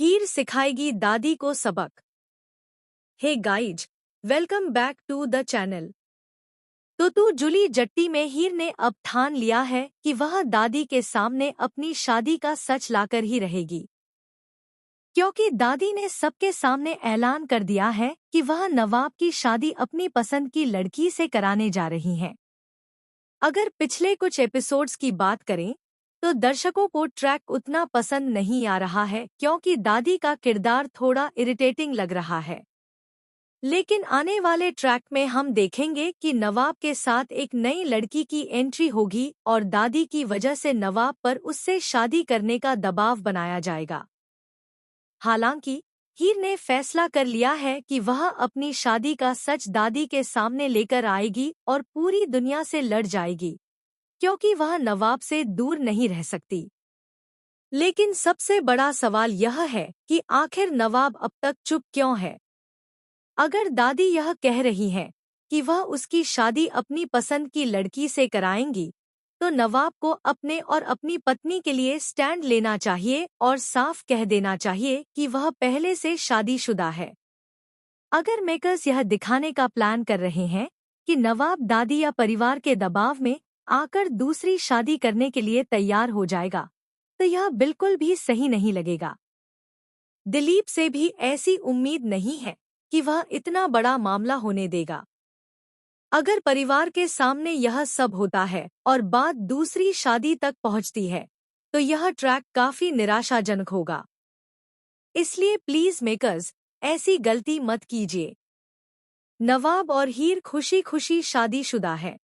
हीर सिखाएगी दादी को सबक। Hey guys, welcome back to the channel. तो तू जुली जट्टी में हीर ने अब ठान लिया है कि वह दादी के सामने अपनी शादी का सच लाकर ही रहेगी, क्योंकि दादी ने सबके सामने ऐलान कर दिया है कि वह नवाब की शादी अपनी पसंद की लड़की से कराने जा रही हैं। अगर पिछले कुछ एपिसोड्स की बात करें तो दर्शकों को ट्रैक उतना पसंद नहीं आ रहा है, क्योंकि दादी का किरदार थोड़ा इरिटेटिंग लग रहा है। लेकिन आने वाले ट्रैक में हम देखेंगे कि नवाब के साथ एक नई लड़की की एंट्री होगी और दादी की वजह से नवाब पर उससे शादी करने का दबाव बनाया जाएगा। हालांकि हीर ने फैसला कर लिया है कि वह अपनी शादी का सच दादी के सामने लेकर आएगी और पूरी दुनिया से लड़ जाएगी, क्योंकि वह नवाब से दूर नहीं रह सकती। लेकिन सबसे बड़ा सवाल यह है कि आखिर नवाब अब तक चुप क्यों है? अगर दादी यह कह रही हैं कि वह उसकी शादी अपनी पसंद की लड़की से कराएंगी, तो नवाब को अपने और अपनी पत्नी के लिए स्टैंड लेना चाहिए और साफ कह देना चाहिए कि वह पहले से शादीशुदा है। अगर मेकर्स यह दिखाने का प्लान कर रहे हैं कि नवाब दादी या परिवार के दबाव में आकर दूसरी शादी करने के लिए तैयार हो जाएगा, तो यह बिल्कुल भी सही नहीं लगेगा। दिलीप से भी ऐसी उम्मीद नहीं है कि वह इतना बड़ा मामला होने देगा। अगर परिवार के सामने यह सब होता है और बात दूसरी शादी तक पहुंचती है, तो यह ट्रैक काफी निराशाजनक होगा। इसलिए प्लीज मेकर्स, ऐसी गलती मत कीजिए। नवाब और हीर खुशी खुशी शादीशुदा है।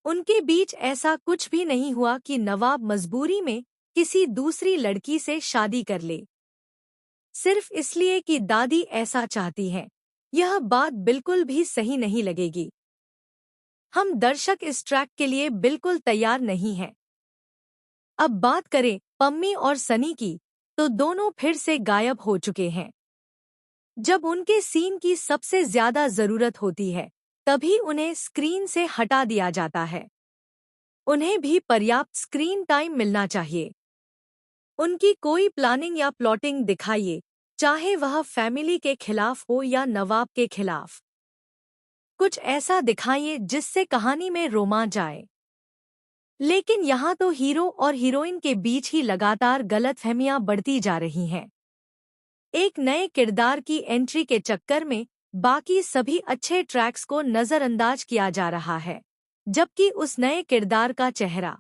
उनके बीच ऐसा कुछ भी नहीं हुआ कि नवाब मजबूरी में किसी दूसरी लड़की से शादी कर ले, सिर्फ इसलिए कि दादी ऐसा चाहती है। यह बात बिल्कुल भी सही नहीं लगेगी। हम दर्शक इस ट्रैक के लिए बिल्कुल तैयार नहीं हैं। अब बात करें पम्मी और सनी की, तो दोनों फिर से गायब हो चुके हैं। जब उनके सीन की सबसे ज्यादा जरूरत होती है, तभी उन्हें स्क्रीन से हटा दिया जाता है। उन्हें भी पर्याप्त स्क्रीन टाइम मिलना चाहिए। उनकी कोई प्लानिंग या प्लॉटिंग दिखाइए, चाहे वह फैमिली के खिलाफ हो या नवाब के खिलाफ। कुछ ऐसा दिखाइए जिससे कहानी में रोमांच आए। लेकिन यहाँ तो हीरो और हीरोइन के बीच ही लगातार गलतफहमियां बढ़ती जा रही हैं। एक नए किरदार की एंट्री के चक्कर में बाकी सभी अच्छे ट्रैक्स को नजरअंदाज किया जा रहा है, जबकि उस नए किरदार का चेहरा